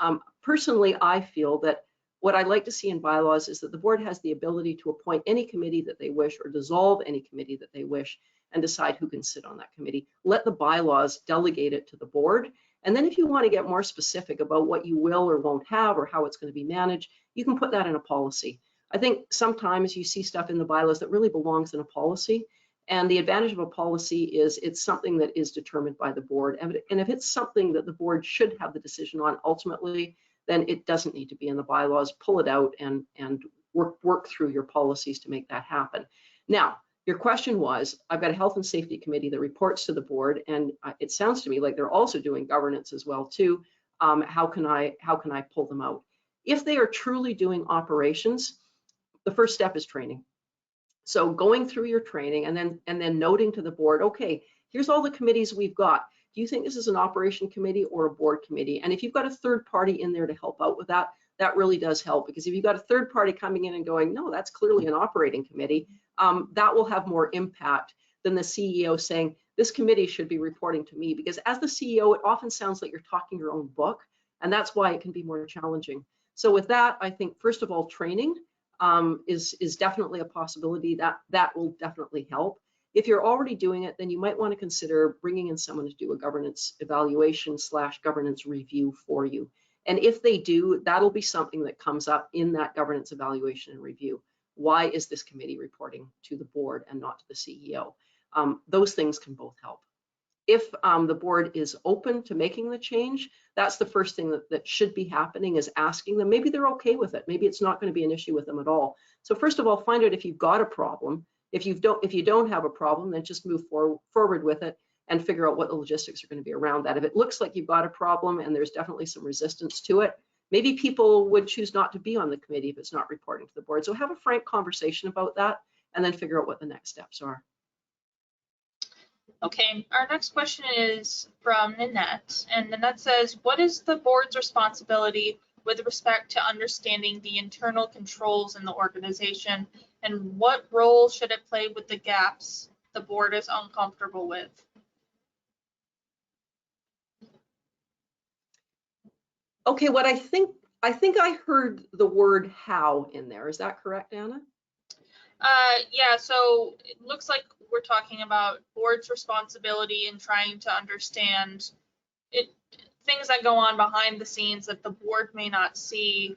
[SPEAKER 1] Personally, I feel that what I'd like to see in bylaws is that the board has the ability to appoint any committee that they wish or dissolve any committee that they wish and decide who can sit on that committee. Let the bylaws delegate it to the board. And then if you want to get more specific about what you will or won't have or how it's going to be managed, you can put that in a policy. I think sometimes you see stuff in the bylaws that really belongs in a policy. And the advantage of a policy is it's something that is determined by the board. And if it's something that the board should have the decision on ultimately, then it doesn't need to be in the bylaws. Pull it out and work through your policies to make that happen. Now, your question was, I've got a health and safety committee that reports to the board, and it sounds to me like they're also doing governance as well too. How can I pull them out? If they are truly doing operations, the first step is training. So going through your training and then noting to the board, okay, here's all the committees we've got. Do you think this is an operation committee or a board committee? And if you've got a third party in there to help out with that, that really does help, because if you've got a third party coming in and going, no, that's clearly an operating committee, that will have more impact than the CEO saying, this committee should be reporting to me. Because as the CEO, it often sounds like you're talking your own book, and that's why it can be more challenging. So with that, I think, first of all, training is definitely a possibility. That will definitely help. If you're already doing it, then you might want to consider bringing in someone to do a governance evaluation / governance review for you. And if they do, that'll be something that comes up in that governance evaluation and review. Why is this committee reporting to the board and not to the CEO? Those things can both help. If the board is open to making the change, that's the first thing that should be happening, is asking them. Maybe they're okay with it. Maybe it's not going to be an issue with them at all. So first of all, find out if you've got a problem. If you don't have a problem, then just move forward with it and figure out what the logistics are going to be around that. If it looks like you've got a problem and there's definitely some resistance to it, maybe people would choose not to be on the committee if it's not reporting to the board. So have a frank conversation about that and then figure out what the next steps are.
[SPEAKER 2] Okay, our next question is from Nanette, and Nanette says, what is the board's responsibility with respect to understanding the internal controls in the organization, and what role should it play with the gaps the board is uncomfortable with?
[SPEAKER 1] Okay, what I think I heard the word how in there. Is that correct, Anna?
[SPEAKER 2] Yeah, so it looks like we're talking about board's responsibility in trying to understand things that go on behind the scenes that the board may not see.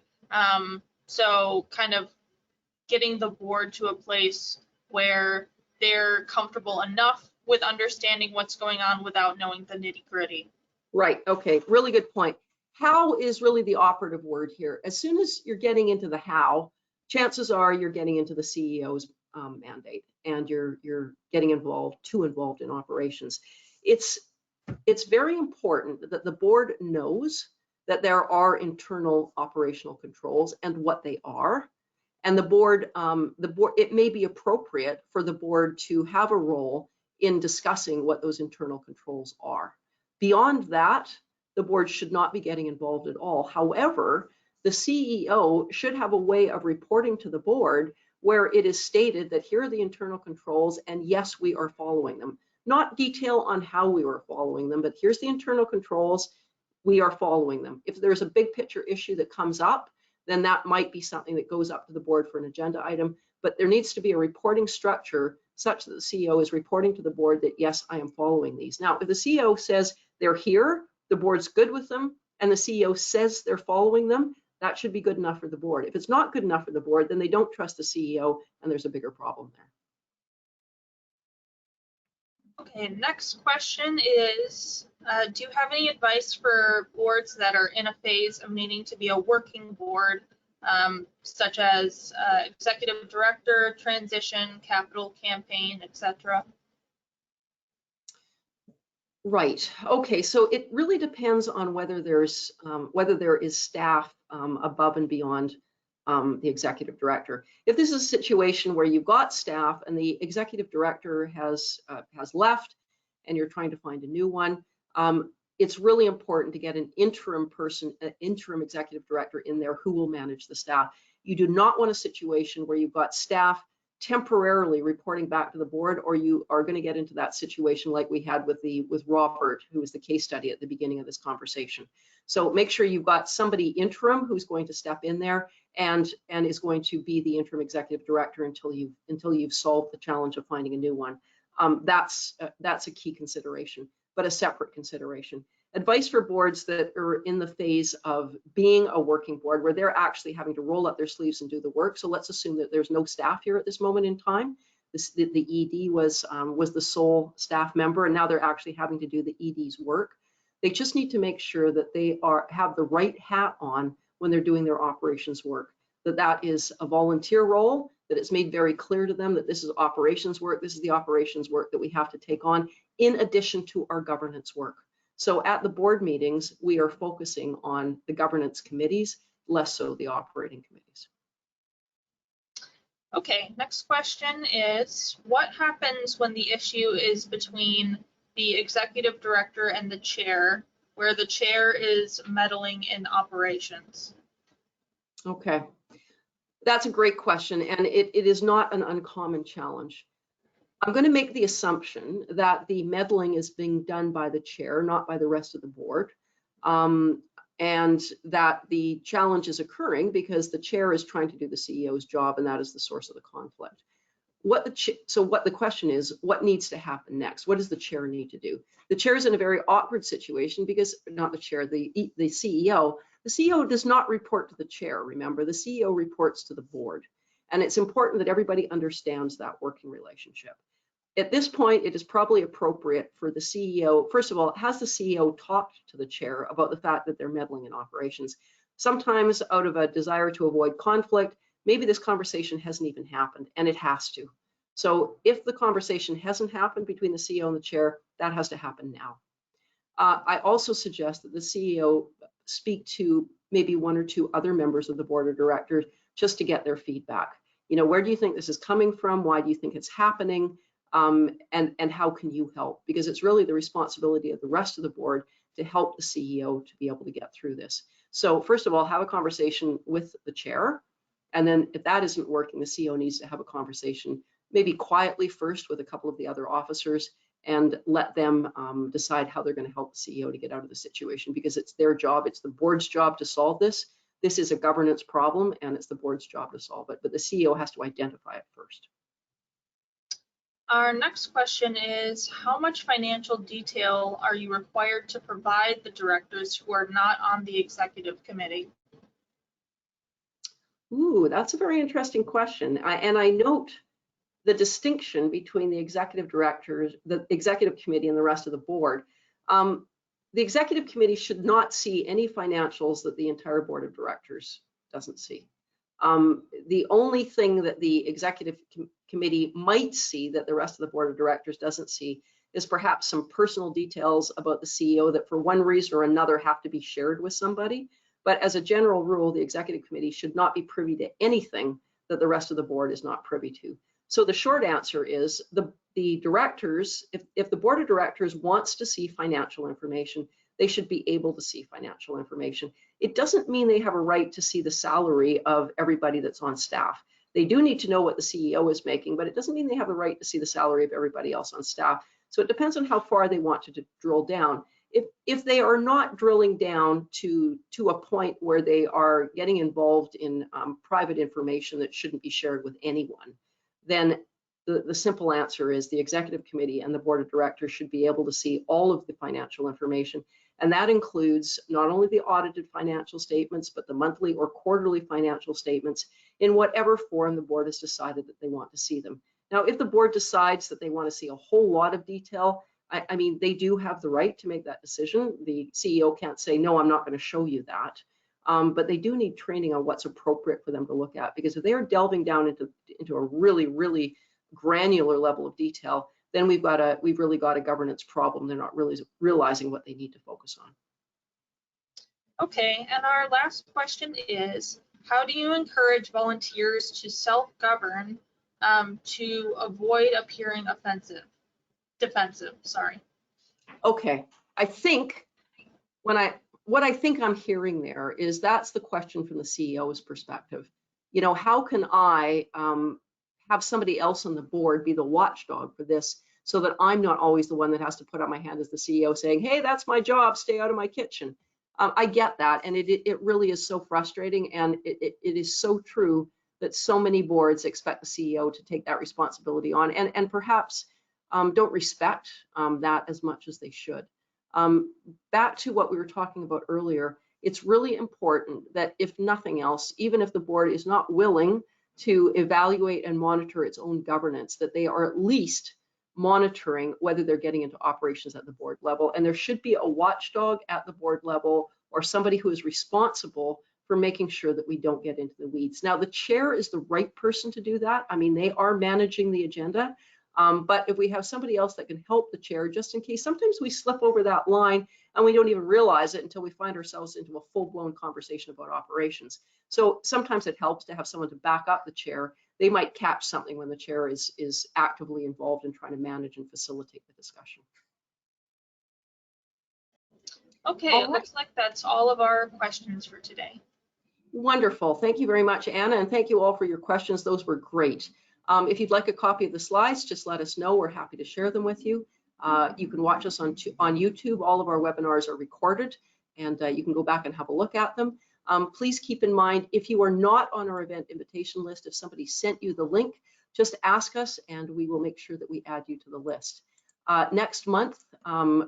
[SPEAKER 2] So kind of getting the board to a place where they're comfortable enough with understanding what's going on without knowing the nitty-gritty.
[SPEAKER 1] Right, okay, really good point. How is really the operative word here. As soon as you're getting into the how, chances are you're getting into the CEO's mandate, and you're getting too involved in operations. It's very important that the board knows that there are internal operational controls and what they are. And the board, it may be appropriate for the board to have a role in discussing what those internal controls are. Beyond that, the board should not be getting involved at all. However, the CEO should have a way of reporting to the board where it is stated that here are the internal controls, and yes, we are following them. Not detail on how we were following them, but here's the internal controls, we are following them. If there's a big picture issue that comes up, then that might be something that goes up to the board for an agenda item, but there needs to be a reporting structure such that the CEO is reporting to the board that, yes, I am following these. Now, if the CEO says they're here, the board's good with them, and the CEO says they're following them, that should be good enough for the board. If it's not good enough for the board, then they don't trust the CEO, and there's a bigger problem there.
[SPEAKER 2] Okay, next question is, do you have any advice for boards that are in a phase of needing to be a working board, such as executive director, transition, capital campaign, etc.?
[SPEAKER 1] Right. Okay. So it really depends on whether there is staff above and beyond the executive director. If this is a situation where you've got staff and the executive director has left, and you're trying to find a new one, it's really important to get an interim person, an interim executive director in there who will manage the staff. You do not want a situation where you've got staff temporarily reporting back to the board, or you are going to get into that situation like we had with Robert, who was the case study at the beginning of this conversation. So make sure you've got somebody interim who's going to step in there and is going to be the interim executive director until you've solved the challenge of finding a new one. That's a key consideration, but a separate consideration. Advice for boards that are in the phase of being a working board, where they're actually having to roll up their sleeves and do the work. So let's assume that there's no staff here at this moment in time. The ED was the sole staff member, and now they're actually having to do the ED's work. They just need to make sure that they have the right hat on when they're doing their operations work, that is a volunteer role, that it's made very clear to them that this is operations work, this is the operations work that we have to take on in addition to our governance work. So at the board meetings, we are focusing on the governance committees, less so the operating committees.
[SPEAKER 2] Okay, next question is, what happens when the issue is between the executive director and the chair, where the chair is meddling in operations?
[SPEAKER 1] Okay, that's a great question, and it is not an uncommon challenge. I'm going to make the assumption that the meddling is being done by the chair, not by the rest of the board, and that the challenge is occurring because the chair is trying to do the CEO's job, and that is the source of the conflict. So what the question is, what needs to happen next? What does the chair need to do? The chair is in a very awkward situation because, not the chair, the CEO. The CEO does not report to the chair, remember, the CEO reports to the board. And it's important that everybody understands that working relationship. At this point, it is probably appropriate for the CEO, first of all, has the CEO talked to the chair about the fact that they're meddling in operations? Sometimes out of a desire to avoid conflict, maybe this conversation hasn't even happened, and it has to. So if the conversation hasn't happened between the CEO and the chair, that has to happen now. I also suggest that the CEO speak to maybe one or two other members of the board of directors just to get their feedback. You know, where do you think this is coming from? Why do you think it's happening? and how can you help? Because it's really the responsibility of the rest of the board to help the CEO to be able to get through this. So first of all, have a conversation with the chair. And then if that isn't working, the CEO needs to have a conversation, maybe quietly first with a couple of the other officers, and let them decide how they're going to help the CEO to get out of the situation, because it's their job, it's the board's job to solve this. This is a governance problem and it's the board's job to solve it, but the CEO has to identify it first.
[SPEAKER 2] Our next question is, how much financial detail are you required to provide the directors who are not on the executive committee?
[SPEAKER 1] Ooh, that's a very interesting question. And I note the distinction between the executive directors, the executive committee, and the rest of the board. The executive committee should not see any financials that the entire board of directors doesn't see. The only thing that the executive committee might see that the rest of the board of directors doesn't see is perhaps some personal details about the CEO that for one reason or another have to be shared with somebody. But as a general rule, the executive committee should not be privy to anything that the rest of the board is not privy to. So the short answer is the directors, if the board of directors wants to see financial information, they should be able to see financial information. It doesn't mean they have a right to see the salary of everybody that's on staff. They do need to know what the CEO is making, but it doesn't mean they have the right to see the salary of everybody else on staff. So it depends on how far they want to drill down. If they are not drilling down to a point where they are getting involved in private information that shouldn't be shared with anyone, then the simple answer is the executive committee and the board of directors should be able to see all of the financial information. And that includes not only the audited financial statements, but the monthly or quarterly financial statements in whatever form the board has decided that they want to see them. Now, if the board decides that they want to see a whole lot of detail, I mean, they do have the right to make that decision. The CEO can't say, no, I'm not going to show you that. But they do need training on what's appropriate for them to look at, because if they are delving down into a really, really granular level of detail, then we've really got a governance problem. They're not really realizing what they need to focus on.
[SPEAKER 2] Okay, and our last question is, how do you encourage volunteers to self-govern to avoid appearing defensive? Sorry.
[SPEAKER 1] Okay, I think what I think I'm hearing there is that's the question from the CEO's perspective. You know, how can I have somebody else on the board be the watchdog for this, so that I'm not always the one that has to put up my hand as the CEO saying, hey, that's my job, stay out of my kitchen. I get that, and it really is so frustrating, and it is so true that so many boards expect the CEO to take that responsibility on, and perhaps don't respect that as much as they should. Back to what we were talking about earlier, it's really important that if nothing else, even if the board is not willing to evaluate and monitor its own governance, that they are at least monitoring whether they're getting into operations at the board level. And there should be a watchdog at the board level, or somebody who is responsible for making sure that we don't get into the weeds. Now, the chair is the right person to do that. I mean, they are managing the agenda. But if we have somebody else that can help the chair, just in case, sometimes we slip over that line and we don't even realize it until we find ourselves into a full-blown conversation about operations. So sometimes it helps to have someone to back up the chair. They might catch something when the chair is actively involved in trying to manage and facilitate the discussion.
[SPEAKER 2] Okay, it looks like that's all of our questions for today.
[SPEAKER 1] Wonderful. Thank you very much, Anna, and thank you all for your questions. Those were great. If you'd like a copy of the slides, just let us know. We're happy to share them with you. You can watch us on YouTube. All of our webinars are recorded, and you can go back and have a look at them. Please keep in mind, if you are not on our event invitation list, if somebody sent you the link, just ask us and we will make sure that we add you to the list. Next month,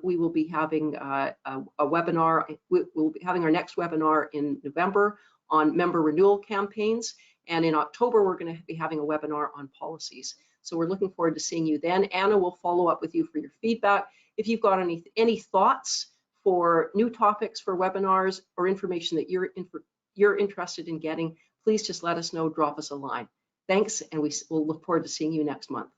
[SPEAKER 1] we will be having a webinar. We'll be having our next webinar in November on member renewal campaigns. And in October, we're going to be having a webinar on policies. So we're looking forward to seeing you then. Anna will follow up with you for your feedback. If you've got any thoughts for new topics for webinars or information that you're interested in getting, please just let us know, drop us a line. Thanks, and we'll look forward to seeing you next month.